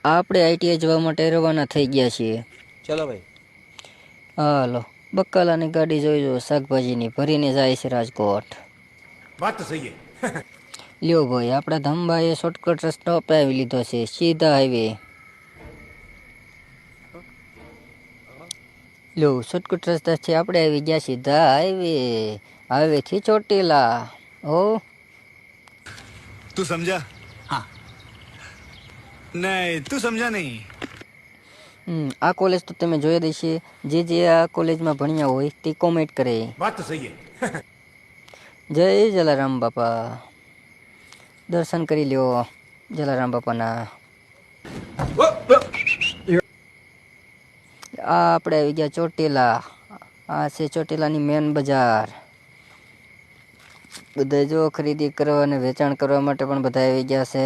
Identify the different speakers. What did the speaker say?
Speaker 1: આપણે આઈટીઆઈ જવા માટે રવાના થઈ ગયા છીએ.
Speaker 2: ચલો ભાઈ.
Speaker 1: હાલો, બકાલાની ગાડી જોઈ લો, શાકભાજીની ભરીને જાય છે રાજકોટ.
Speaker 2: વાત તો સહી હે.
Speaker 1: લ્યો ભાઈ, આપણા ધમભાઈએ શોર્ટકટ રસ્તો અપનાવી લીધો છે, સીધા હાઈવે. લ્યો, શોર્ટકટ રસ્તાથી આપણે આવી ગયા સીધા હાઈવે. હાઈવેથી ચોટીલા. ઓ
Speaker 3: तू समझा? हाँ. नहीं, तू समझा नहीं.
Speaker 1: આ કોલેજ તો તમે જોઈ દેશે. જે આ કોલેજમાં ભણ્યા હોય તે કોમેન્ટ કરે.
Speaker 2: વાત તો સહી હે.
Speaker 1: જય જલારામ બાપા. દર્શન કરી લ્યો જલારામ બાપાના. આ આપણે આવી ગયા ચોટીલા. આ છે ચોટીલાની મેન બજાર. બધા જો ખરીદી કરવા અને વેચાણ કરવા માટે પણ બધા આવી ગયા છે.